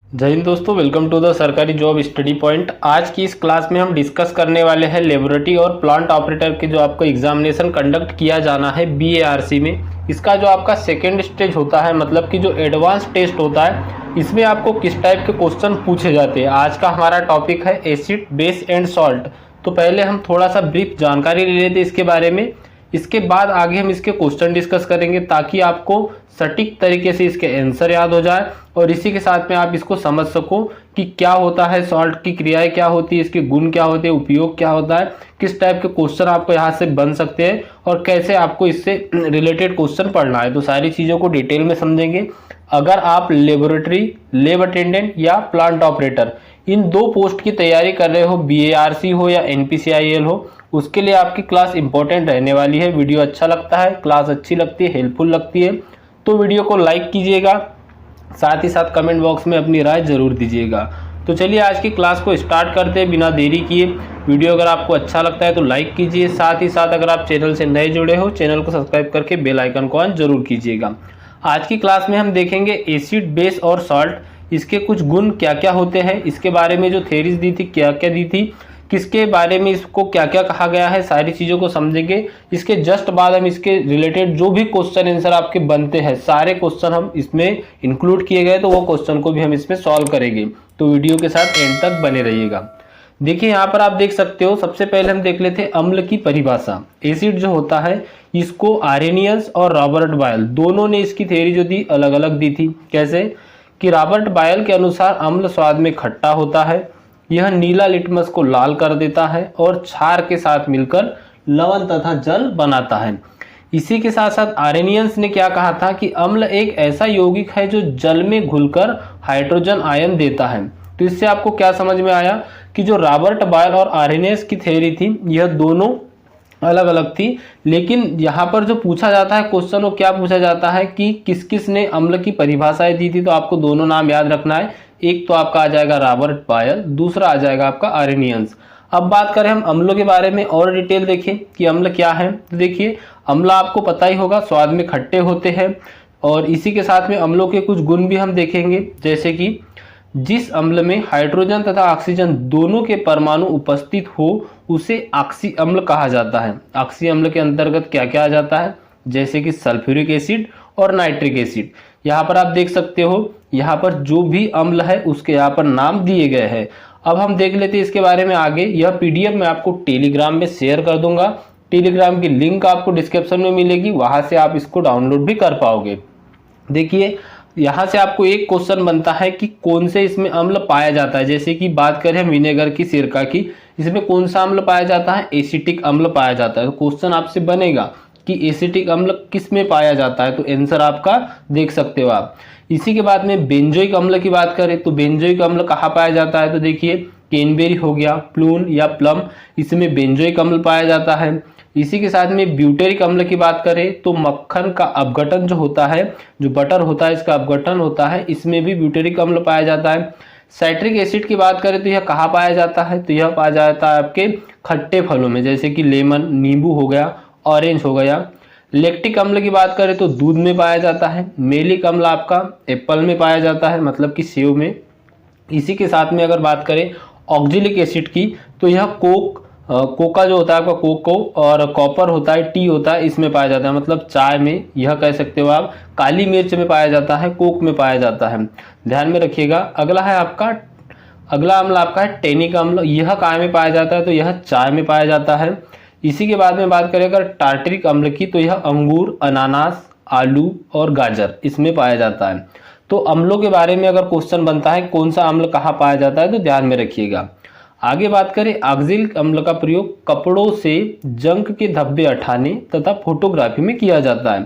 जय हिंद दोस्तों, welcome to the सरकारी जॉब स्टडी पॉइंट। आज की इस क्लास में हम डिस्कस करने वाले हैं लेबोरेटरी और प्लांट ऑपरेटर के जो आपको एग्जामिनेशन कंडक्ट किया जाना है बीएआरसी में। इसका जो आपका सेकेंड स्टेज होता है, मतलब कि जो एडवांस टेस्ट होता है, इसमें आपको किस टाइप के क्वेश्चन पूछे जाते हैं। आज का हमारा टॉपिक है एसिड, बेस एंड सॉल्ट। तो पहले हम थोड़ा सा ब्रीफ जानकारी ले लेते हैं इसके बारे में, इसके बाद आगे हम इसके क्वेश्चन डिस्कस करेंगे ताकि आपको सटीक तरीके से इसके आंसर याद हो जाए और इसी के साथ में आप इसको समझ सको कि क्या होता है, सॉल्ट की क्रियाएं क्या होती है, इसके गुण क्या होते हैं, उपयोग क्या होता है, किस टाइप के क्वेश्चन आपको यहाँ से बन सकते हैं और कैसे आपको इससे रिलेटेड क्वेश्चन पढ़ना है। तो सारी चीज़ों को डिटेल में समझेंगे। अगर आप लेबोरेटरी, लैब अटेंडेंट या प्लांट ऑपरेटर इन दो पोस्ट की तैयारी कर रहे हो, बीएआरसी हो या एनपीसीआईएल हो, उसके लिए आपकी क्लास इंपॉर्टेंट रहने वाली है। वीडियो अच्छा लगता है, क्लास अच्छी लगती है, हेल्पफुल लगती है तो वीडियो को लाइक कीजिएगा, साथ ही साथ कमेंट बॉक्स में अपनी राय जरूर दीजिएगा। तो चलिए आज की क्लास को स्टार्ट करते हैं बिना देरी किए। वीडियो अगर आपको अच्छा लगता है तो लाइक कीजिए, साथ ही साथ अगर आप चैनल से नए जुड़े हो चैनल को सब्सक्राइब करके बेल आइकन को ऑन जरूर कीजिएगा। आज की क्लास में हम देखेंगे एसिड, बेस और सॉल्ट, इसके कुछ गुण क्या क्या होते हैं, इसके बारे में जो थेरीज दी थी क्या क्या दी थी, किसके बारे में इसको क्या क्या कहा गया है, सारी चीज़ों को समझेंगे। इसके जस्ट बाद हम इसके रिलेटेड जो भी क्वेश्चन आंसर आपके बनते हैं, सारे क्वेश्चन हम इसमें इंक्लूड किए गए, तो वो क्वेश्चन को भी हम इसमें सॉल्व करेंगे। तो वीडियो के साथ एंड तक बने रहिएगा। देखिए यहाँ पर आप देख सकते हो, सबसे पहले हम देख लेते हैं अम्ल की परिभाषा। एसिड जो होता है इसको आर्हेनियस और रॉबर्ट बायल दोनों ने इसकी थ्योरी जो दी अलग अलग दी थी। कैसे कि रॉबर्ट बायल के अनुसार अम्ल स्वाद में खट्टा होता है, यह नीला लिटमस को लाल कर देता है और क्षार के साथ मिलकर लवण तथा जल बनाता है। इसी के साथ साथ आर्हेनियंस ने क्या कहा था कि अम्ल एक ऐसा यौगिक है जो जल में घुलकर हाइड्रोजन आयन देता है। तो इससे आपको क्या समझ में आया कि जो रॉबर्ट बायल और आर्हेनियस की थ्योरी थी यह दोनों अलग अलग थी, लेकिन यहाँ पर जो पूछा जाता है क्वेश्चन वो क्या पूछा जाता है कि किस किस ने अम्ल की परिभाषाएं दी थी। तो आपको दोनों नाम याद रखना है, एक तो आपका आ जाएगा रॉबर्ट बायल, दूसरा आ जाएगा आपका आर्हेनियंस। अब बात करें हम अम्लों के बारे में और डिटेल देखें कि अम्ल क्या है। तो देखिए अम्ल आपको पता ही होगा स्वाद में खट्टे होते हैं और इसी के साथ में अम्लों के कुछ गुण भी हम देखेंगे, जैसे कि जिस अम्ल में हाइड्रोजन तथा ऑक्सीजन दोनों के परमाणु उपस्थित हो उसे ऑक्सी अम्ल कहा जाता है। ऑक्सी अम्ल के अंतर्गत क्या क्या आ जाता है, जैसे कि सल्फ्यूरिक एसिड और नाइट्रिक एसिड। यहाँ पर आप देख सकते हो, यहाँ पर जो भी अम्ल है उसके यहाँ पर नाम दिए गए हैं। अब हम देख लेते हैं इसके बारे में आगे। यह पीडीएफ मैं आपको टेलीग्राम में शेयर कर दूंगा, टेलीग्राम की लिंक आपको डिस्क्रिप्शन में मिलेगी, वहां से आप इसको डाउनलोड भी कर पाओगे। देखिए यहाँ से आपको एक क्वेश्चन बनता है कि कौन से इसमें अम्ल पाया जाता है। जैसे कि बात करें हम विनेगर की, सिरका की, इसमें कौन सा अम्ल पाया जाता है, एसिटिक अम्ल पाया जाता है। तो क्वेश्चन आपसे बनेगा कि एसिटिक अम्ल किस में पाया जाता है, तो आंसर आपका देख सकते हो आप। इसी के बाद में बेंजोइक अम्ल की बात करें तो बेंजोइक अम्ल कहाँ पाया जाता है, तो देखिए कैनबेरी हो गया, प्लून या प्लम, इसमें बेंजोइक अम्ल पाया जाता है। इसी के साथ में ब्यूटेरिक अम्ल की बात करें तो मक्खन का अपघटन जो होता है, जो बटर होता है इसका अपघटन होता है, इसमें भी ब्यूटेरिक अम्ल पाया जाता है। साइट्रिक एसिड की बात करें तो यह कहाँ पाया जाता है, तो यह पाया जाता है आपके खट्टे फलों में, जैसे कि लेमन, नींबू हो गया, ऑरेंज हो गया। लैक्टिक अम्ल की बात करें तो दूध में पाया जाता है। मेलिक अम्ल आपका एप्पल में पाया जाता है, मतलब कि सेब में। इसी के साथ में अगर बात करें ऑक्जेलिक एसिड की तो यह कोका जो होता है आपका, कोको और कॉपर होता है, टी होता है, इसमें पाया जाता है, मतलब चाय में, यह कह सकते हो आप। काली मिर्च में पाया जाता है, कोक में पाया जाता है, ध्यान में रखिएगा। अगला अम्ल आपका है टेनिक अम्ल, यह काय में पाया जाता है, तो यह चाय में पाया जाता है। इसी के बाद में बात करें अगर टार्टरिक अम्ल की तो यह अंगूर, अनानास, आलू और गाजर, इसमें पाया जाता है। तो अम्लों के बारे में अगर क्वेश्चन बनता है कौन सा अम्ल कहाँ पाया जाता है तो ध्यान में रखिएगा। आगे बात करें ऑक्जेलिक अम्ल का प्रयोग कपड़ों से जंक के धब्बे हटाने तथा फोटोग्राफी में किया जाता है।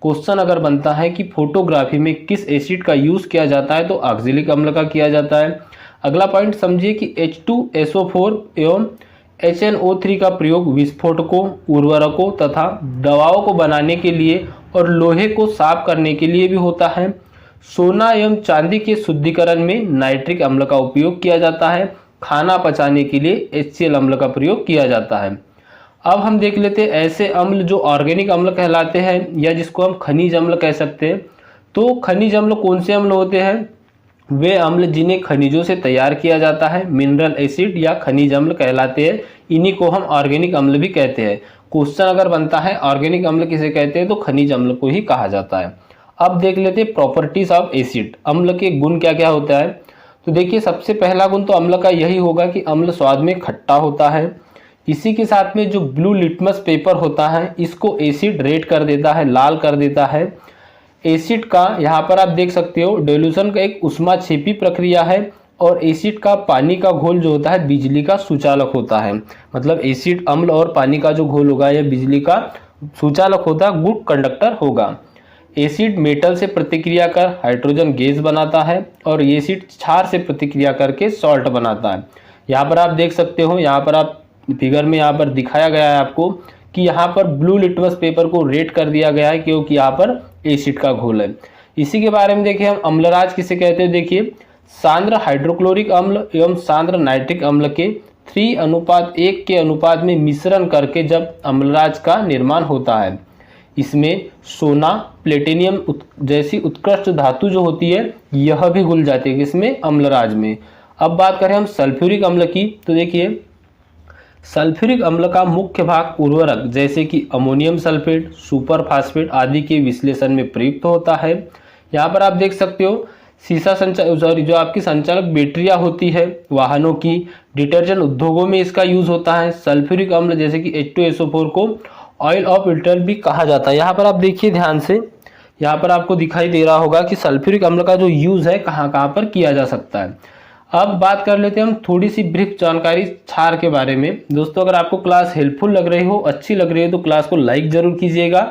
क्वेश्चन अगर बनता है कि फोटोग्राफी में किस एसिड का यूज किया जाता है तो ऑक्जेलिक अम्ल का किया जाता है। अगला पॉइंट समझिए कि H2SO4 एवं HNO3 का प्रयोग विस्फोटकों, उर्वरकों तथा दवाओं को बनाने के लिए और लोहे को साफ करने के लिए भी होता है। सोना एवं चांदी के शुद्धिकरण में नाइट्रिक अम्ल का उपयोग किया जाता है। खाना पचाने के लिए HCl अम्ल का प्रयोग किया जाता है। अब हम देख लेते हैं ऐसे अम्ल जो ऑर्गेनिक अम्ल कहलाते हैं या जिसको हम खनिज अम्ल कह सकते हैं। तो खनिज अम्ल कौन से अम्ल होते हैं, वे अम्ल जिन्हें खनिजों से तैयार किया जाता है मिनरल एसिड या खनिज अम्ल कहलाते हैं। इन्हीं को हम ऑर्गेनिक अम्ल भी कहते हैं। क्वेश्चन अगर बनता है ऑर्गेनिक अम्ल किसे कहते हैं, तो खनिज अम्ल को ही कहा जाता है। अब देख लेते हैं प्रॉपर्टीज ऑफ एसिड, अम्ल के गुण क्या क्या होता है। तो देखिए सबसे पहला गुण तो अम्ल का यही होगा कि अम्ल स्वाद में खट्टा होता है। इसी के साथ में जो ब्लू लिटमस पेपर होता है इसको एसिड रेड कर देता है, लाल कर देता है। एसिड का यहाँ पर आप देख सकते हो डिल्यूशन का एक ऊष्माक्षेपी प्रक्रिया है, और एसिड का पानी का घोल जो होता है बिजली का सुचालक होता है। मतलब एसिड अम्ल और पानी का जो घोल होगा यह बिजली का सुचालक होता है, गुड कंडक्टर होगा। एसिड मेटल से प्रतिक्रिया कर हाइड्रोजन गैस बनाता है, और एसिड क्षार से प्रतिक्रिया करके सॉल्ट बनाता है। यहाँ पर आप देख सकते हो, यहाँ पर आप फिगर में यहाँ पर दिखाया गया है आपको कि यहाँ पर ब्लू लिटमस पेपर को रेड कर दिया गया है क्योंकि यहाँ पर एसिड का घोल है। इसी के बारे में देखिए हम अम्लराज किसे कहते हैं। देखिए सांद्र हाइड्रोक्लोरिक अम्ल एवं सांद्र नाइट्रिक अम्ल के 3:1 के अनुपात में मिश्रण करके जब अम्लराज का निर्माण होता है, इसमें सोना प्लेटिनियम जैसी उत्कृष्ट धातु जो होती है यह भी घुल जाती है इसमें अम्लराज में। अब बात करें हम सल्फ्यूरिक अम्ल की, तो देखिए सल्फ्यूरिक अम्ल का मुख्य भाग उर्वरक जैसे कि अमोनियम सल्फेट, सुपर फास्फेट आदि के विश्लेषण में प्रयुक्त होता है। यहाँ पर आप देख सकते हो सीसा संचालक जो आपकी संचालक बैटरियाँ होती है वाहनों की, डिटर्जेंट उद्योगों में इसका यूज होता है। सल्फ्यूरिक अम्ल जैसे कि H2SO4 को ऑयल ऑफ विट्रल भी कहा जाता है। यहाँ पर आप देखिए ध्यान से, यहाँ पर आपको दिखाई दे रहा होगा कि सल्फ्यूरिक अम्ल का जो यूज है कहाँ कहाँ पर किया जा सकता है। अब बात कर लेते हैं हम थोड़ी सी ब्रीफ जानकारी क्षार के बारे में। दोस्तों अगर आपको क्लास हेल्पफुल लग रही हो, अच्छी लग रही हो, तो क्लास को लाइक जरूर कीजिएगा।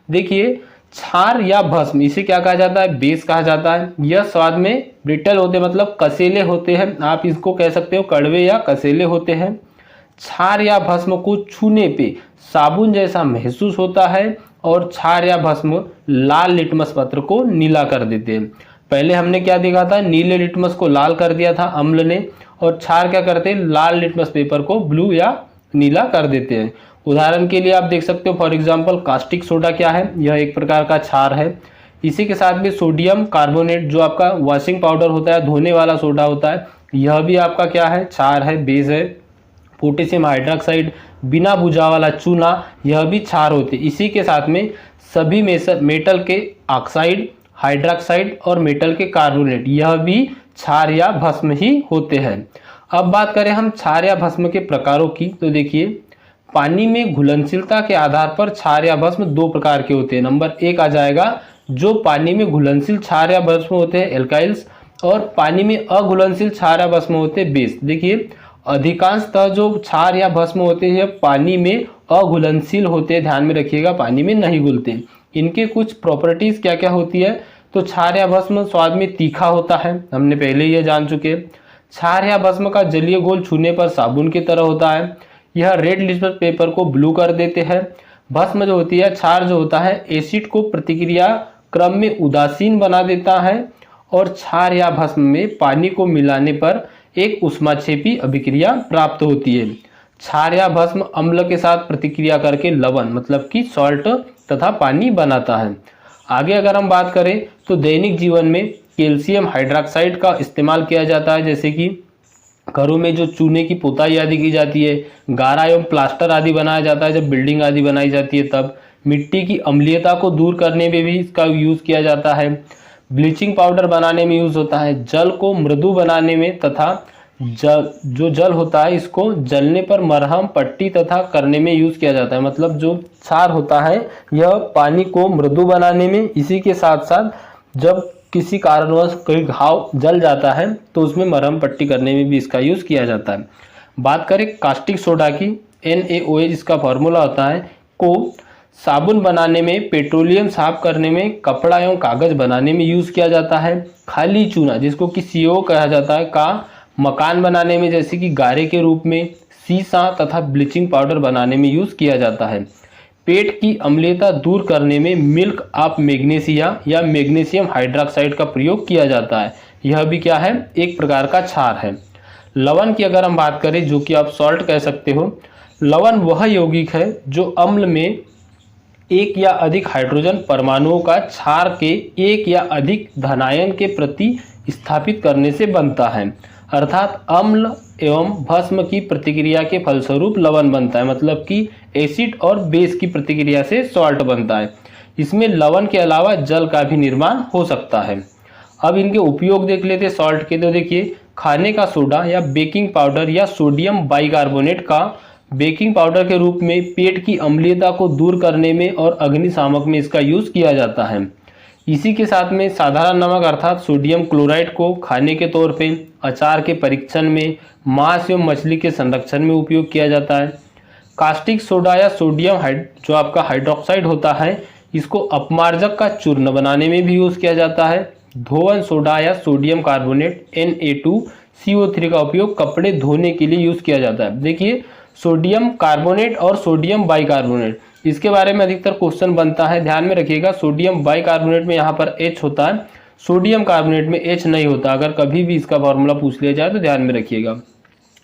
देखिए क्षार या भस्म इसे क्या कहा जाता है, बेस कहा जाता है। यह स्वाद में ब्रिटल होते हैं, मतलब कसेले होते हैं। आप इसको कह सकते हो कड़वे या कसेले होते हैं। क्षार या भस्म को छूने पे साबुन जैसा महसूस होता है, और क्षार या भस्म लाल लिटमस पत्र को नीला कर देते हैं। पहले हमने क्या देखा था, नीले लिटमस को लाल कर दिया था अम्ल ने, और क्षार क्या करते हैं, लाल लिटमस पेपर को ब्लू या नीला कर देते हैं। उदाहरण के लिए आप देख सकते हो फॉर एग्जांपल कास्टिक सोडा क्या है, यह एक प्रकार का क्षार है। इसी के साथ में सोडियम कार्बोनेट जो आपका वॉशिंग पाउडर होता है, धोने वाला सोडा होता है, यह भी आपका क्या है, क्षार है, बेस है। पोटेशियम हाइड्रोक्साइड बिना बुझा वाला चूना, यह भी क्षार होते। इसी के साथ में सभी मेटल के ऑक्साइड, हाइड्रोक्साइड और मेटल के कार्बोनेट, यह भी क्षार या भस्म ही होते हैं। अब बात करें हम क्षार या भस्म के प्रकारों की, तो देखिए पानी में घुलनशीलता के आधार पर क्षार या भस्म दो प्रकार के होते हैं। नंबर 1 आ जाएगा जो पानी में घुलनशील क्षार या भस्म होते हैं एल्काइल्स, और पानी में अघुलनशील क्षार या भस्म होते हैं बेस। देखिए अधिकांशतः जो क्षार या भस्म होते हैं पानी में अघुलनशील होते हैं, ध्यान में रखिएगा, पानी में नहीं घुलते। इनके कुछ प्रॉपर्टीज क्या क्या होती है, तो क्षार या भस्म स्वाद में तीखा होता है, हमने पहले ये जान चुके। क्षार या भस्म का जलीय घोल छूने पर साबुन की तरह होता है, यह रेड लिटमस पेपर को ब्लू कर देते हैं। भस्म जो होती है, क्षार जो होता है, एसिड को प्रतिक्रिया क्रम में उदासीन बना देता है, और क्षार या भस्म में पानी को मिलाने पर एक ऊष्माक्षेपी अभिक्रिया प्राप्त होती है। क्षार या भस्म अम्ल के साथ प्रतिक्रिया करके लवण मतलब कि सॉल्ट तथा पानी बनाता है। आगे अगर हम बात करें तो दैनिक जीवन में कैल्शियम हाइड्रोक्साइड का इस्तेमाल किया जाता है, जैसे कि घरों में जो चूने की पुताई आदि की जाती है, गारा एवं प्लास्टर आदि बनाया जाता है, जब बिल्डिंग आदि बनाई जाती है तब। मिट्टी की अम्लीयता को दूर करने में भी इसका यूज किया जाता है। ब्लीचिंग पाउडर बनाने में यूज होता है। जल को मृदु बनाने में तथा जो जल होता है इसको जलने पर मरहम पट्टी तथा करने में यूज किया जाता है। मतलब जो क्षार होता है यह पानी को मृदु बनाने में, इसी के साथ साथ जब किसी कारणवश कोई घाव जल जाता है तो उसमें मरहम पट्टी करने में भी इसका यूज किया जाता है। बात करें कास्टिक सोडा की, NaOH इसका फॉर्मूला होता है, को साबुन बनाने में, पेट्रोलियम साफ करने में, कपड़ा एवं कागज बनाने में यूज किया जाता है। खाली चूना जिसको कि CO कहा जाता है का मकान बनाने में, जैसे कि गारे के रूप में, सीसा तथा ब्लीचिंग पाउडर बनाने में यूज किया जाता है। पेट की अम्लीयता दूर करने में मिल्क ऑफ मैग्नीशिया या मैग्नीशियम हाइड्रोक्साइड का प्रयोग किया जाता है, यह भी क्या है, एक प्रकार का क्षार है। लवण की अगर हम बात करें, जो कि आप सॉल्ट कह सकते हो, लवण वह यौगिक है जो अम्ल में एक या अधिक हाइड्रोजन परमाणुओं का क्षार के एक या अधिक धनायन के प्रति स्थापित करने से बनता है। अर्थात अम्ल एवं भस्म की प्रतिक्रिया के फलस्वरूप लवण बनता है, मतलब कि एसिड और बेस की प्रतिक्रिया से सॉल्ट बनता है। इसमें लवण के अलावा जल का भी निर्माण हो सकता है। अब इनके उपयोग देख लेते हैं सॉल्ट के। तो देखिए, खाने का सोडा या बेकिंग पाउडर या सोडियम बाइकार्बोनेट का बेकिंग पाउडर के रूप में पेट की अम्लीयता को दूर करने में और अग्निशामक में इसका यूज किया जाता है। इसी के साथ में साधारण नमक अर्थात सोडियम क्लोराइड को खाने के तौर पे, अचार के परीक्षण में, मांस एवं मछली के संरक्षण में उपयोग किया जाता है। कास्टिक सोडा या सोडियम जो आपका हाइड्रोक्साइड होता है, इसको अपमार्जक का चूर्ण बनाने में भी यूज किया जाता है। धोवन सोडा या सोडियम कार्बोनेट Na2CO3 का उपयोग कपड़े धोने के लिए यूज किया जाता है। देखिए, सोडियम कार्बोनेट और सोडियम बाइकार्बोनेट, इसके बारे में अधिकतर क्वेश्चन बनता है, ध्यान में रखिएगा। सोडियम बाइकार्बोनेट में यहाँ पर H होता है, सोडियम कार्बोनेट में H नहीं होता। अगर कभी भी इसका फॉर्मूला पूछ लिया जाए तो ध्यान में रखिएगा।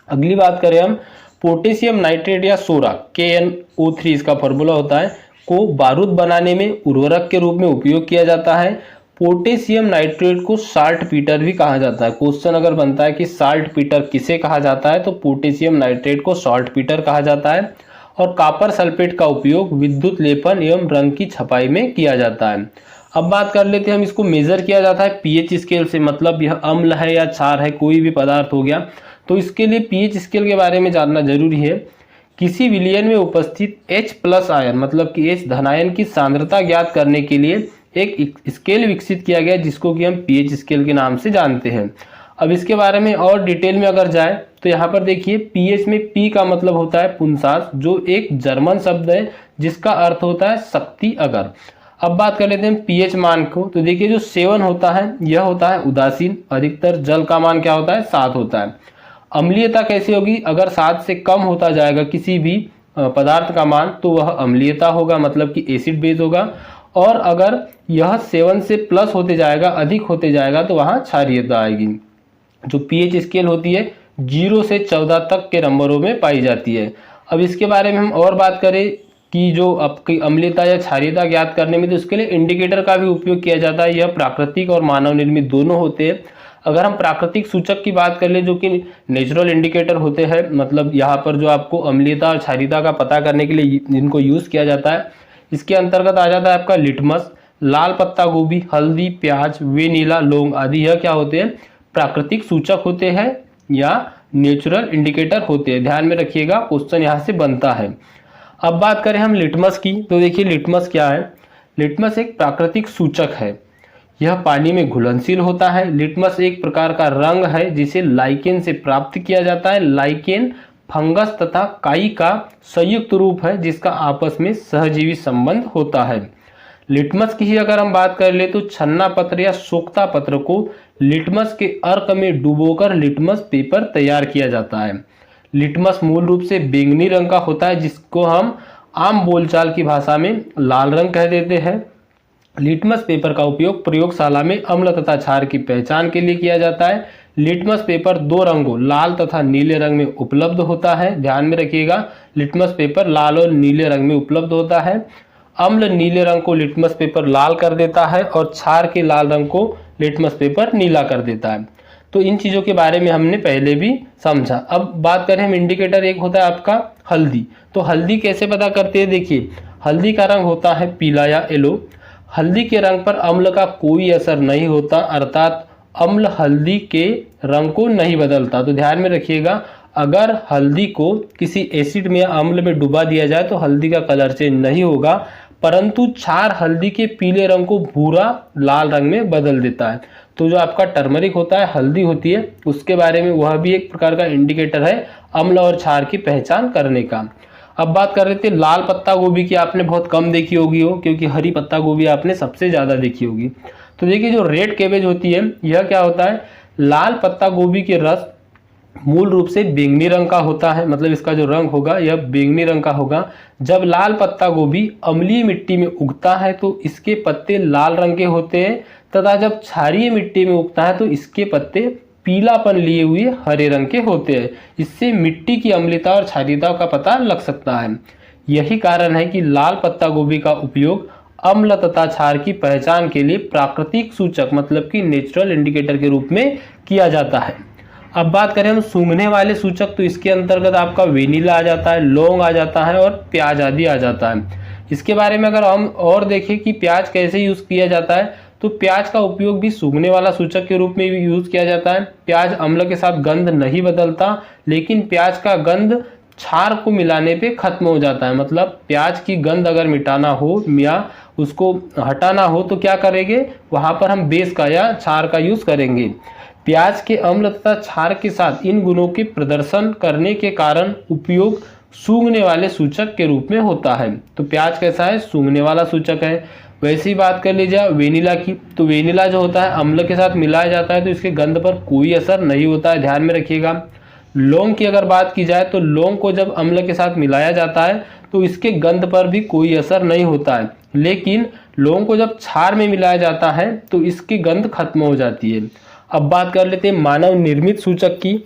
अगली बात करें हम पोटेशियम नाइट्रेट या सोरा, KNO3 इसका फॉर्मूला होता है, को बारूद बनाने में उर्वरक के रूप में उपयोग किया जाता है। पोटेशियम नाइट्रेट को साल्ट पीटर भी कहा जाता है। क्वेश्चन अगर बनता है कि साल्ट पीटर किसे कहा जाता है, तो पोटेशियम नाइट्रेट को साल्ट पीटर कहा जाता है। और कॉपर सल्फेट का उपयोग विद्युत लेपन एवं रंग की छपाई में किया जाता है। अब बात कर लेते हैं हम, इसको मेजर किया जाता है पीएच स्केल से, मतलब यह अम्ल है या क्षार है, कोई भी पदार्थ हो गया, तो इसके लिए पीएच स्केल के बारे में जानना जरूरी है। किसी विलयन में उपस्थित H+ आयन, मतलब कि H धनायन की सांद्रता ज्ञात करने के लिए एक स्केल विकसित किया गया, जिसको कि हम पीएच स्केल के नाम से जानते हैं। अब इसके बारे में और डिटेल में अगर जाए तो यहाँ पर देखिए, पीएच में पी का मतलब होता है पुंसास, जो एक जर्मन शब्द है जिसका अर्थ होता है शक्ति अगर। अब बात कर लेते हैं पीएच मान को। तो देखिए, जो 7 होता है यह होता है उदासीन। अधिकतर जल का मान क्या होता है, 7 होता है। अम्लीयता कैसी होगी, अगर 7 से कम होता जाएगा किसी भी पदार्थ का मान तो वह अम्लीयता होगा, मतलब कि एसिड बेस होगा। और अगर यह 7 से प्लस होते जाएगा, अधिक होते जाएगा, तो वहाँ क्षारीयता आएगी। जो पीएच स्केल होती है 0 से 14 तक के नंबरों में पाई जाती है। अब इसके बारे में हम और बात करें कि जो आपकी अम्लीयता या क्षारीयता ज्ञात करने में, तो इसके लिए इंडिकेटर का भी उपयोग किया जाता है। यह प्राकृतिक और मानव निर्मित दोनों होते हैं। अगर हम प्राकृतिक सूचक की बात कर ले, जो कि नेचुरल इंडिकेटर होते हैं, मतलब यहाँ पर जो आपको अम्लीयता और क्षारीयता का पता करने के लिए जिनको यूज किया जाता है, इसके अंतर्गत आ जाता है आपका लिटमस, लाल पत्ता गोभी, हल्दी, प्याज, वेनिला, लौंग आदि। यह क्या होते हैं, प्राकृतिक सूचक होते हैं या नेचुरल इंडिकेटर होते हैं। ध्यान में रखिएगा, क्वेश्चन यहाँ से बनता है। अब बात करें हम लिटमस की। तो देखिए, लिटमस क्या है। लिटमस एक प्राकृतिक सूचक है, यह पानी में घुलनशील होता है। लिटमस एक प्रकार का रंग है जिसे लाइकेन से प्राप्त किया जाता है। लाइकेन फंगस तथा काई का संयुक्त रूप है जिसका आपस में सहजीवी संबंध होता है। लिटमस की ही अगर हम बात कर ले तो छन्ना पत्र या सोख्ता पत्र को लिटमस के अर्क में डुबोकर लिटमस पेपर तैयार किया जाता है। लिटमस मूल रूप से बैंगनी रंग का होता है, जिसको हम आम बोलचाल की भाषा में लाल रंग कह देते हैं। लिटमस पेपर का उपयोग प्रयोगशाला में अम्ल तथा क्षार की पहचान के लिए किया जाता है। लिटमस पेपर 2 रंगों लाल तथा नीले रंग में उपलब्ध होता है। ध्यान में रखिएगा, लिटमस पेपर लाल और नीले रंग में उपलब्ध होता है। अम्ल नीले रंग को लिटमस पेपर लाल कर देता है और क्षार के लाल रंग को लिटमस पेपर नीला कर देता है। तो इन चीज़ों के बारे में हमने पहले भी समझा। अब बात करें हम इंडिकेटर, एक होता है आपका हल्दी। तो हल्दी कैसे पता करते हैं, देखिए, हल्दी का रंग होता है पीला या येलो। हल्दी के रंग पर अम्ल का कोई असर नहीं होता, अर्थात अम्ल हल्दी के रंग को नहीं बदलता। तो ध्यान में रखिएगा, अगर हल्दी को किसी एसिड में या अम्ल में डुबा दिया जाए तो हल्दी का कलर चेंज नहीं होगा, परंतु क्षार हल्दी के पीले रंग को भूरा लाल रंग में बदल देता है। तो जो आपका टर्मरिक होता है, हल्दी होती है, उसके बारे में वह भी एक प्रकार का इंडिकेटर है अम्ल और क्षार की पहचान करने का। अब बात कर रहे थे लाल पत्ता गोभी की, आपने बहुत कम देखी होगी हो, क्योंकि हरी पत्ता गोभी आपने सबसे ज़्यादा देखी होगी। तो देखिए, जो रेड कैबेज होती है, यह क्या होता है, लाल पत्ता गोभी के रस मूल रूप से बैंगनी रंग का होता है, मतलब इसका जो रंग होगा यह बैंगनी रंग का होगा। जब लाल पत्ता गोभी अम्लीय मिट्टी में उगता है तो इसके पत्ते लाल रंग के होते हैं, तथा जब क्षारीय मिट्टी में उगता है तो इसके पत्ते पीलापन लिए हुए हरे रंग के होते हैं। इससे मिट्टी की अम्लता और क्षारीयता का पता लग सकता है। यही कारण है कि लाल पत्ता गोभी का उपयोग अम्ल तथा क्षार की पहचान के लिए प्राकृतिक सूचक मतलब कि नेचुरल इंडिकेटर के रूप में किया जाता है। अब बात करें हम सूंघने वाले सूचक, तो इसके अंतर्गत आपका वेनिला आ जाता है, लौंग आ जाता है और प्याज आदि आ जाता है। इसके बारे में अगर हम और देखें कि प्याज कैसे यूज़ किया जाता है, तो प्याज का उपयोग भी सूंघने वाला सूचक के रूप में भी यूज़ किया जाता है। प्याज अम्ल के साथ गंध नहीं बदलता, लेकिन प्याज का गंध क्षार को मिलाने पे खत्म हो जाता है। मतलब प्याज की गंध अगर मिटाना हो या उसको हटाना हो तो क्या करेंगे, वहाँ पर हम बेस का या क्षार का यूज़ करेंगे। प्याज के अम्ल तथा क्षार के साथ इन गुणों के प्रदर्शन करने के कारण उपयोग सूंघने वाले सूचक के रूप में होता है। तो प्याज कैसा है, सूंघने वाला सूचक है। वैसी बात कर लीजिए वेनिला की, तो वेनिला जो होता है अम्ल के साथ मिलाया जाता है तो इसके गंध पर कोई असर नहीं होता है, ध्यान में रखिएगा। लौंग की अगर बात की जाए तो लौंग को जब अम्ल के साथ मिलाया जाता है तो इसके गंध पर भी कोई असर नहीं होता है, लेकिन लौंग को जब क्षार में मिलाया जाता है तो इसकी गंध खत्म हो जाती है। अब बात कर लेते हैं मानव निर्मित सूचक की,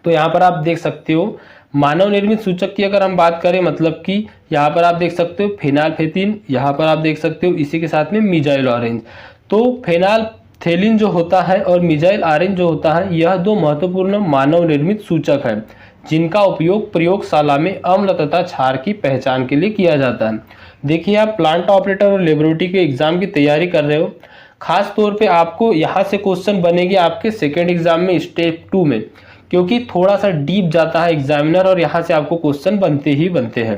तो यहाँ पर आप देख सकते हो मानव निर्मित सूचक की अगर हम बात करें, मतलब कि यहाँ पर आप देख सकते हो फेनाल्फेथिन, यहाँ पर आप देख सकते हो इसी के साथ में मिजाइल ऑरेंज। तो फेनाल्फेथिन जो होता है और मिजाइल ऑरेंज जो होता है, यह दो महत्वपूर्ण मानव निर्मित सूचक है जिनका उपयोग प्रयोगशाला में अम्ल तथा क्षार की पहचान के लिए किया जाता है। देखिए आप प्लांट ऑपरेटर और लेबोरेटरी के एग्जाम की तैयारी कर रहे हो, खास तौर पे आपको यहाँ से क्वेश्चन बनेगी आपके सेकेंड एग्जाम में स्टेप 2 में, क्योंकि थोड़ा सा डीप जाता है एग्जामिनर और यहाँ से आपको क्वेश्चन बनते ही बनते हैं।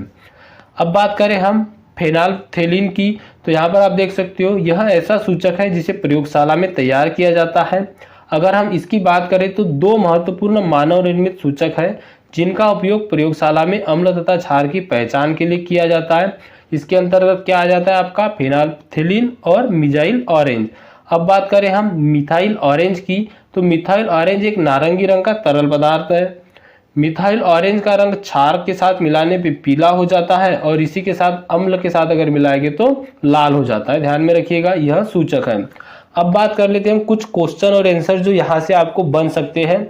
अब बात करें हम फेनाल्फथेलिन की, तो यहाँ पर आप देख सकते हो यह ऐसा सूचक है जिसे प्रयोगशाला में तैयार किया जाता है। अगर हम इसकी बात करें तो दो महत्वपूर्ण मानव निर्मित सूचक है जिनका उपयोग प्रयोगशाला में अम्ल तथा क्षार की पहचान के लिए किया जाता है। इसके अंतर्गत क्या आ जाता है आपका फेनाल्फथेलिन और मिजाइल ऑरेंज। अब बात करें हम मिथाइल ऑरेंज की, तो मिथाइल ऑरेंज एक नारंगी रंग का तरल पदार्थ है। मिथाइल ऑरेंज का रंग क्षार के साथ मिलाने पे पीला हो जाता है और इसी के साथ अम्ल के साथ अगर मिलाएंगे तो लाल हो जाता है, ध्यान में रखिएगा यह सूचक है। अब बात कर लेते हैं हम कुछ क्वेश्चन और आंसर जो यहाँ से आपको बन सकते हैं।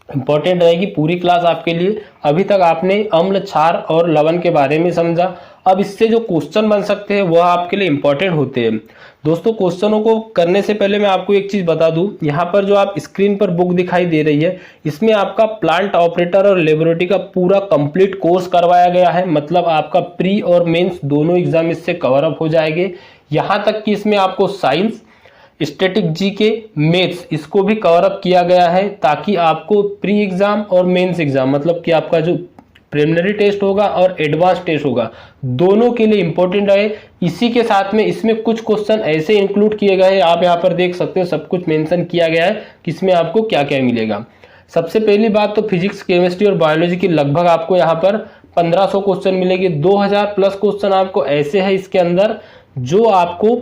इंपॉर्टेंट रहेगी पूरी क्लास आपके लिए। अभी तक आपने अम्ल, क्षार और लवण के बारे में समझा, अब इससे जो क्वेश्चन बन सकते हैं वह आपके लिए इंपॉर्टेंट होते हैं। दोस्तों क्वेश्चनों को करने से पहले मैं आपको एक चीज बता दूं, यहाँ पर जो आप स्क्रीन पर बुक दिखाई दे रही है इसमें आपका प्लांट ऑपरेटर और लेबोरेटरी का पूरा कंप्लीट कोर्स करवाया गया है। मतलब आपका प्री और मेंस दोनों एग्जाम इससे कवर अप हो जाएंगे। यहाँ तक कि इसमें आपको साइंस, स्टैटिक जीके, मैथ्स इसको भी कवर अप किया गया है, ताकि आपको प्री एग्जाम और मेंस एग्जाम मतलब कि आपका जो प्रिलिमिनरी टेस्ट होगा और एडवांस टेस्ट होगा दोनों के लिए इंपॉर्टेंट रहे। इसी के साथ में इसमें कुछ क्वेश्चन ऐसे इंक्लूड किए गए हैं, आप यहाँ पर देख सकते हो सब कुछ मेंशन किया गया है कि इसमें आपको क्या क्या मिलेगा। सबसे पहली बात तो फिजिक्स, केमिस्ट्री और बायोलॉजी की लगभग आपको यहाँ पर 1500 क्वेश्चन मिलेंगे। 2000 प्लस क्वेश्चन आपको ऐसे है इसके अंदर जो आपको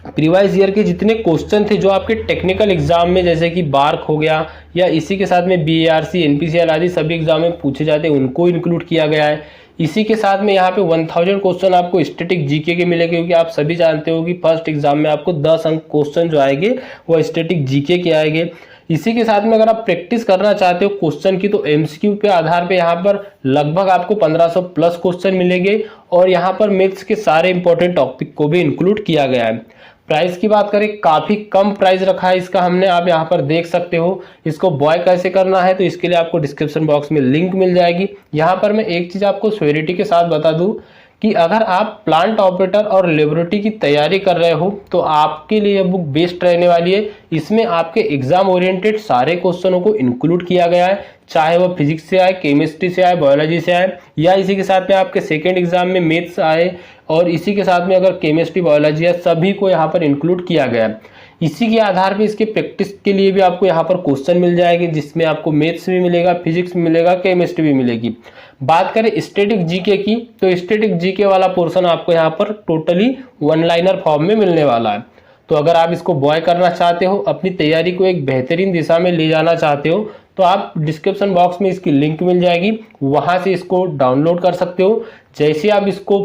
प्रीवाइज ईयर के जितने क्वेश्चन थे जो आपके टेक्निकल एग्जाम में जैसे कि बार्क हो गया या इसी के साथ में बीएआरसी, एनपीसीएल आदि सभी एग्जाम में पूछे जाते हैं उनको इंक्लूड किया गया है। इसी के साथ में यहाँ पे 1000 क्वेश्चन आपको स्टैटिक जीके के मिलेंगे, क्योंकि आप सभी जानते हो कि फर्स्ट एग्जाम में आपको 10 अंक क्वेश्चन जो आएंगे वो स्टैटिक जीके के आएंगे। इसी के साथ में अगर आप प्रैक्टिस करना चाहते हो क्वेश्चन की तो एमसीक्यू पे आधार पे यहाँ पर लगभग आपको 1500 प्लस क्वेश्चन मिलेंगे और यहाँ पर मैथ्स के सारे इंपॉर्टेंट टॉपिक को भी इंक्लूड किया गया है। प्राइस की बात करें काफ़ी कम प्राइस रखा है इसका हमने, आप यहाँ पर देख सकते हो। इसको बॉय कैसे करना है तो इसके लिए आपको डिस्क्रिप्शन बॉक्स में लिंक मिल जाएगी। यहाँ पर मैं एक चीज़ आपको श्योरिटी के साथ बता दूँ कि अगर आप प्लांट ऑपरेटर और लेबोरेटरी की तैयारी कर रहे हो तो आपके लिए यह बुक बेस्ट रहने वाली है। इसमें आपके एग्जाम ओरिएंटेड सारे क्वेश्चनों को इंक्लूड किया गया है, चाहे वो फिजिक्स से आए, केमिस्ट्री से आए, बायोलॉजी से आए या इसी के साथ में आपके सेकेंड एग्जाम में मैथ्स आए और इसी के साथ में अगर केमिस्ट्री, बायोलॉजी है, सभी को यहाँ पर इंक्लूड किया गया है। इसी के आधार पे इसके प्रैक्टिस के लिए भी आपको यहाँ पर क्वेश्चन मिल जाएंगे, जिसमें आपको मैथ्स भी मिलेगा, फिजिक्स भी मिलेगा, केमिस्ट्री भी मिलेगी। बात करें स्टैटिक जीके की तो स्टैटिक जीके वाला पोर्शन आपको यहाँ पर टोटली वन लाइनर फॉर्म में मिलने वाला है। तो अगर आप इसको बॉय करना चाहते हो, अपनी तैयारी को एक बेहतरीन दिशा में ले जाना चाहते हो तो आप डिस्क्रिप्शन बॉक्स में इसकी लिंक मिल जाएगी, वहां से इसको डाउनलोड कर सकते हो। जैसे आप इसको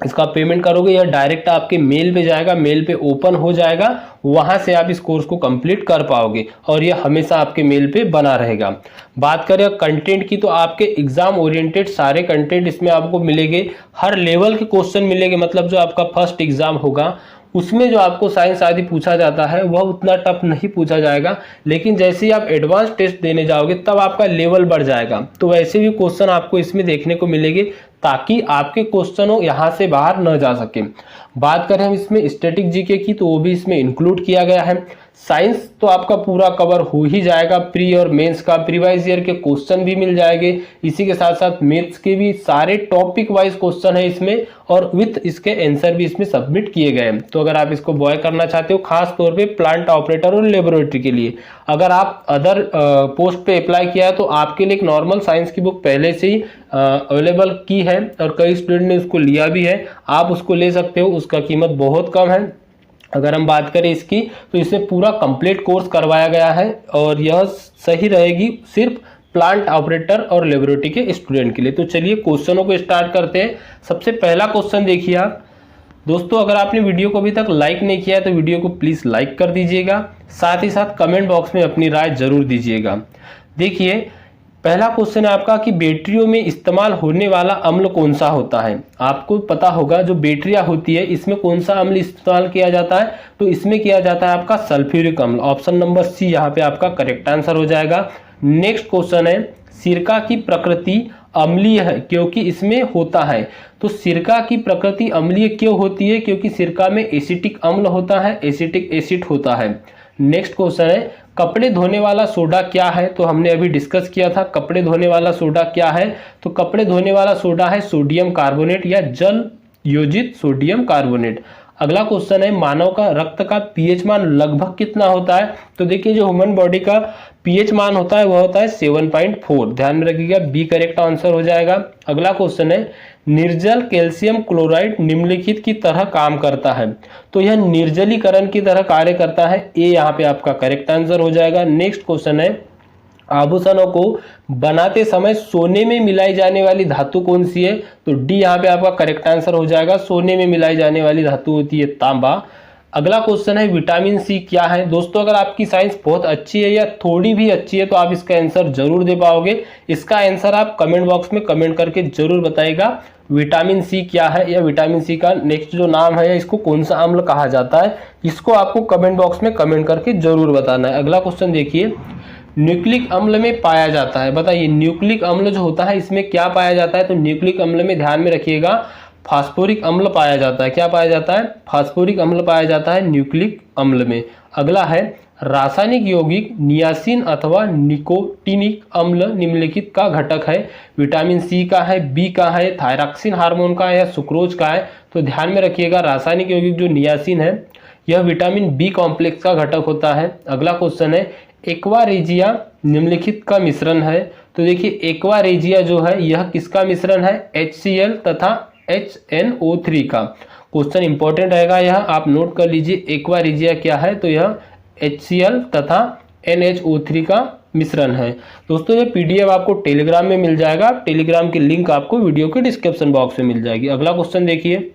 इसका पेमेंट करोगे या डायरेक्ट आपके मेल पे जाएगा, मेल पे ओपन हो जाएगा, वहां से आप इस कोर्स को कंप्लीट कर पाओगे और यह हमेशा आपके मेल पे बना रहेगा। बात करें कंटेंट की, तो आपके एग्जाम ओरिएंटेड सारे कंटेंट इसमें आपको मिलेंगे, हर लेवल के क्वेश्चन मिलेंगे। मतलब जो आपका फर्स्ट एग्जाम होगा उसमें जो आपको साइंस आदि पूछा जाता है वह उतना टफ नहीं पूछा जाएगा, लेकिन जैसे ही आप एडवांस टेस्ट देने जाओगे तब आपका लेवल बढ़ जाएगा। तो वैसे भी क्वेश्चन आपको इसमें देखने को मिलेंगे ताकि आपके क्वेश्चनों यहाँ से बाहर न जा सके। बात करें हम इसमें स्टैटिक जीके की, तो वो भी इसमें इंक्लूड किया गया है। साइंस तो आपका पूरा कवर हो ही जाएगा, प्री और मेंस का प्रीवाइज ईयर के क्वेश्चन भी मिल जाएंगे, इसी के साथ साथ मैथ्स के भी सारे टॉपिक वाइज क्वेश्चन है इसमें और विथ इसके आंसर भी इसमें सबमिट किए गए हैं। तो अगर आप इसको बॉय करना चाहते हो खास तौर पे प्लांट ऑपरेटर और लेबोरेटरी के लिए, अगर आप अदर पोस्ट पे अप्लाई किया है तो आपके लिए एक नॉर्मल साइंस की बुक पहले से ही अवेलेबल की है और कई स्टूडेंट ने उसको लिया भी है, आप उसको ले सकते हो, उसका कीमत बहुत कम है। अगर हम बात करें इसकी, तो इसमें पूरा कंप्लीट कोर्स करवाया गया है और यह सही रहेगी सिर्फ प्लांट ऑपरेटर और लेबोरेटरी के स्टूडेंट के लिए। तो चलिए क्वेश्चनों को स्टार्ट करते हैं। सबसे पहला क्वेश्चन देखिए आप दोस्तों, अगर आपने वीडियो को अभी तक लाइक नहीं किया है तो वीडियो को प्लीज लाइक कर दीजिएगा, साथ ही साथ कमेंट बॉक्स में अपनी राय जरूर दीजिएगा। देखिए पहला क्वेश्चन है आपका कि बैटरियों में इस्तेमाल होने वाला अम्ल कौन सा होता है। आपको पता होगा जो बैटरियां होती है इसमें कौन सा अम्ल इस्तेमाल किया जाता है, तो इसमें किया जाता है आपका सल्फ्यूरिक अम्ल। ऑप्शन नंबर सी यहाँ पे आपका करेक्ट आंसर हो जाएगा। नेक्स्ट क्वेश्चन है, सिरका की प्रकृति अम्लीय है क्योंकि इसमें होता है। तो सिरका की प्रकृति अम्लीय क्यों होती है? क्योंकि सिरका में एसिटिक अम्ल होता है, एसिटिक एसिड होता है। नेक्स्ट क्वेश्चन है, कपड़े धोने वाला सोडा क्या है? तो हमने अभी डिस्कस किया था कपड़े धोने वाला सोडा क्या है, तो कपड़े धोने वाला सोडा है सोडियम कार्बोनेट या जल योजित सोडियम कार्बोनेट। अगला क्वेश्चन है, मानव का रक्त का पीएच मान लगभग कितना होता है? तो देखिए जो ह्यूमन बॉडी का पीएच मान होता है वह होता है 7.4, ध्यान में रखिएगा, बी करेक्ट आंसर हो जाएगा। अगला क्वेश्चन है, निर्जल कैल्शियम क्लोराइड निम्नलिखित की तरह काम करता है। तो यह निर्जलीकरण की तरह कार्य करता है, ए यहाँ पे आपका करेक्ट आंसर हो जाएगा। नेक्स्ट क्वेश्चन है, आभूषणों को बनाते समय सोने में मिलाई जाने वाली धातु कौन सी है? तो डी यहाँ पे आपका करेक्ट आंसर हो जाएगा, सोने में मिलाई जाने वाली धातु होती है तांबा। अगला क्वेश्चन है, विटामिन सी क्या है? दोस्तों अगर आपकी साइंस बहुत अच्छी है या थोड़ी भी अच्छी है तो आप इसका आंसर जरूर दे पाओगे। इसका आंसर आप कमेंट बॉक्स में कमेंट करके जरूर बताइएगा, विटामिन सी क्या है या विटामिन सी का नेक्स्ट जो नाम है या इसको कौन सा अम्ल कहा जाता है, इसको आपको कमेंट बॉक्स में कमेंट करके जरूर बताना है। अगला क्वेश्चन देखिए, न्यूक्लिक अम्ल में पाया जाता है, बताइए न्यूक्लिक अम्ल जो होता है इसमें क्या पाया जाता है? तो न्यूक्लिक अम्ल में ध्यान में रखिएगा फास्फोरिक अम्ल पाया जाता है। क्या पाया जाता है? फास्फोरिक अम्ल पाया जाता है न्यूक्लिक अम्ल में। अगला है, रासायनिक यौगिक नियासिन अथवा निकोटिनिक अम्ल निम्नलिखित का घटक है। विटामिन सी का है, बी का है, थायरॉक्सिन हार्मोन का है या सुक्रोज का है? तो ध्यान में रखिएगा रासायनिक यौगिक जो नियासिन है यह विटामिन बी कॉम्प्लेक्स का घटक होता है। अगला क्वेश्चन है, एक्वा रेजिया निम्नलिखित का मिश्रण है। तो देखिए एक्वा रेजिया जो है यह किसका मिश्रण है? HCl तथा HNO3 का। क्वेश्चन इंपॉर्टेंट रहेगा, यह आप नोट कर लीजिए एक्वा रेजिया क्या है, तो यह HCl तथा NH3 का मिश्रण है। दोस्तों ये PDF आपको टेलीग्राम में मिल जाएगा, टेलीग्राम की लिंक आपको वीडियो के डिस्क्रिप्शन बॉक्स में मिल जाएगी। अगला क्वेश्चन देखिए,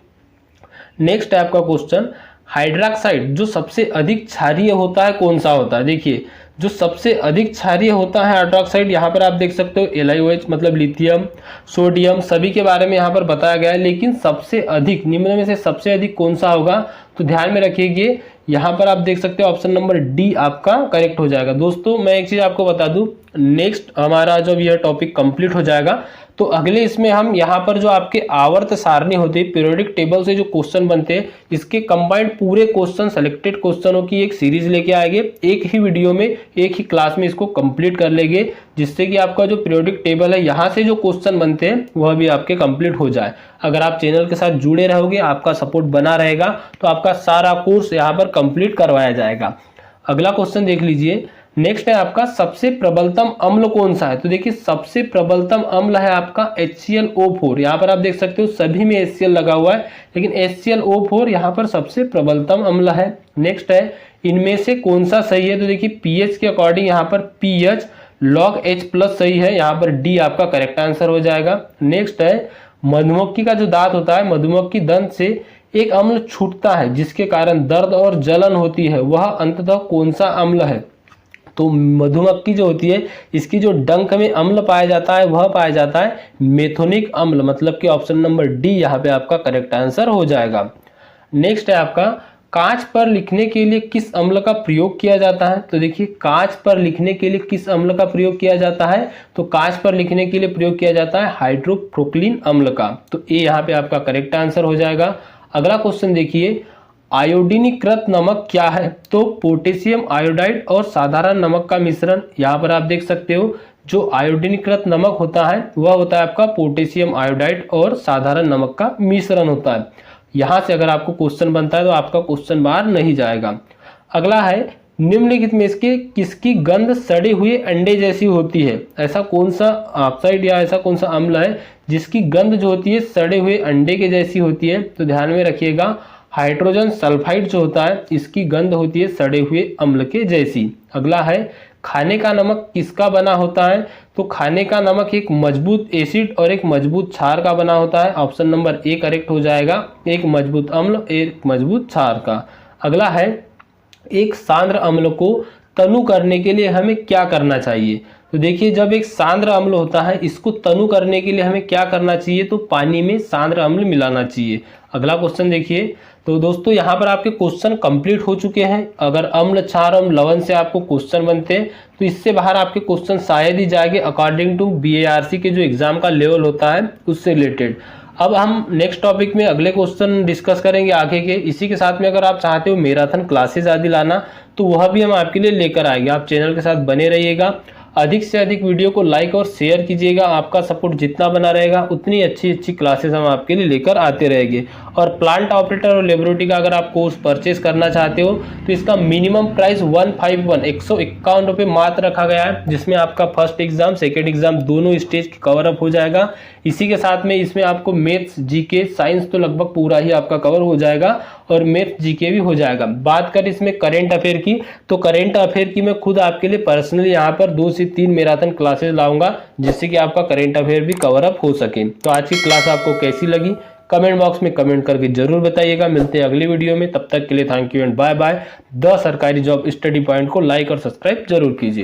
नेक्स्ट है आपका क्वेश्चन, हाइड्रोक्साइड जो सबसे अधिक क्षारीय होता है कौन सा होता है? देखिए जो सबसे अधिक क्षारीय होता है हाइड्रोक्साइड, यहाँ पर आप देख सकते हो LiOH मतलब लिथियम, सोडियम सभी के बारे में यहाँ पर बताया गया है, लेकिन सबसे अधिक निम्न में से सबसे अधिक कौन सा होगा? तो ध्यान में रखिए यहाँ पर आप देख सकते हो ऑप्शन नंबर डी आपका करेक्ट हो जाएगा। दोस्तों मैं एक चीज आपको बता दूं, नेक्स्ट हमारा जब यह टॉपिक कंप्लीट हो जाएगा तो अगले इसमें हम यहाँ पर जो आपके आवर्त सारणी होती है, पीरियोडिक टेबल से जो क्वेश्चन बनते हैं, इसके कंबाइंड पूरे क्वेश्चन सेलेक्टेड क्वेश्चनों की एक सीरीज लेके आएंगे, एक ही वीडियो में एक ही क्लास में इसको कंप्लीट कर लेंगे, जिससे कि आपका जो पीरियोडिक टेबल है यहाँ से जो क्वेश्चन बनते हैं वह भी आपके कंप्लीट हो जाए। अगर आप चैनल के साथ जुड़े रहोगे, आपका सपोर्ट बना रहेगा, तो आपका सारा कोर्स यहाँ पर कंप्लीट करवाया जाएगा। अगला क्वेश्चन देख लीजिए, नेक्स्ट है आपका सबसे प्रबलतम अम्ल कौन सा है? तो देखिए सबसे प्रबलतम अम्ल है आपका HClO4। यहाँ पर आप देख सकते हो सभी में HCl लगा हुआ है, लेकिन HClO4 यहाँ पर सबसे प्रबलतम अम्ल है। नेक्स्ट है, इनमें से कौन सा सही है? तो देखिए pH के अकॉर्डिंग यहाँ पर pH log H+ सही है, यहाँ पर डी आपका करेक्ट आंसर हो जाएगा। नेक्स्ट है, मधुमक्खी का जो दांत होता है, मधुमक्खी दंत से एक अम्ल छूटता है जिसके कारण दर्द और जलन होती है, वह अंततः कौन सा अम्ल है? तो मधुमक्खी जो होती है, इसकी जो डंक में अम्ल पाया जाता है वह पाया जाता है मेथोनिक अम्ल, मतलब कि ऑप्शन नंबर डी यहाँ पे आपका करेक्ट आंसर हो जाएगा। नेक्स्ट है आपका, कांच पर लिखने के लिए किस अम्ल का प्रयोग किया जाता है? तो देखिए, कांच पर लिखने के लिए किस अम्ल का प्रयोग किया जाता है? तो कांच पर लिखने के लिए प्रयोग किया जाता है हाइड्रोक्लोरिक अम्ल का। तो ए यहाँ पे आपका करेक्ट आंसर हो जाएगा। अगला क्वेश्चन देखिए, आयोडीनीकृत नमक क्या है? तो पोटेशियम आयोडाइड और साधारण नमक का मिश्रण। यहाँ पर आप देख सकते हो, जो आयोडीनीकृत नमक होता है वह होता है आपका पोटेशियम आयोडाइड और साधारण नमक का मिश्रण होता है। यहाँ से अगर आपको क्वेश्चन बनता है तो आपका क्वेश्चन बाहर नहीं जाएगा। अगला है, निम्नलिखित में इसके किसकी गंध सड़े हुए अंडे जैसी होती है? ऐसा कौन सा ऑक्साइड या ऐसा कौन सा अम्ल है जिसकी गंध जो होती है सड़े हुए अंडे के जैसी होती है? तो ध्यान में रखिएगा, हाइड्रोजन सल्फाइड जो होता है इसकी गंध होती है सड़े हुए अम्ल के जैसी। अगला है, खाने का नमक किसका बना होता है? तो खाने का नमक एक मजबूत एसिड और एक मजबूत क्षार का बना होता है। ऑप्शन नंबर ए करेक्ट हो जाएगा, एक मजबूत अम्ल एक मजबूत क्षार का। अगला है, एक सांद्र अम्ल को तनु करने के लिए हमें क्या करना चाहिए? तो देखिए, जब एक सांद्र अम्ल होता है इसको तनु करने के लिए हमें क्या करना चाहिए? तो पानी में सांद्र अम्ल मिलाना चाहिए। अगला क्वेश्चन देखिए, तो दोस्तों यहाँ पर आपके क्वेश्चन कंप्लीट हो चुके हैं। अगर अम्ल, क्षार और लवण से आपको क्वेश्चन बनते हैं तो इससे बाहर आपके क्वेश्चन शायद ही जाएंगे अकॉर्डिंग टू BARC के जो एग्जाम का लेवल होता है उससे रिलेटेड। अब हम नेक्स्ट टॉपिक में अगले क्वेश्चन डिस्कस करेंगे आगे के। इसी के साथ में अगर आप चाहते हो मैराथन क्लासेस आदि लाना तो वह भी हम आपके लिए लेकर आएंगे। आप चैनल के साथ बने रहिएगा, अधिक से अधिक वीडियो को लाइक और शेयर कीजिएगा। आपका सपोर्ट जितना बना रहेगा उतनी अच्छी अच्छी क्लासेस हम आपके लिए लेकर आते रहेंगे। और प्लांट ऑपरेटर और लेबोरेटरी का अगर आप कोर्स परचेज करना चाहते हो तो इसका मिनिमम प्राइस 151 रुपये मात्र रखा गया है, जिसमें आपका फर्स्ट एग्जाम सेकेंड एग्जाम दोनों स्टेज कवर अप हो जाएगा। इसी के साथ में इसमें आपको मैथ्स, जीके, साइंस तो लगभग पूरा ही आपका कवर हो जाएगा और मैथ जीके भी हो जाएगा। बात करें इसमें करेंट अफेयर की, तो करेंट अफेयर की मैं खुद आपके लिए पर्सनली यहाँ पर 2 से 3 मैराथन क्लासेस लाऊंगा जिससे कि आपका करेंट अफेयर भी कवर अप हो सके। तो आज की क्लास आपको कैसी लगी कमेंट बॉक्स में कमेंट करके जरूर बताइएगा। मिलते हैं अगली वीडियो में, तब तक के लिए thank you and bye bye. The सरकारी जॉब स्टडी पॉइंट को लाइक और सब्सक्राइब जरूर कीजिए।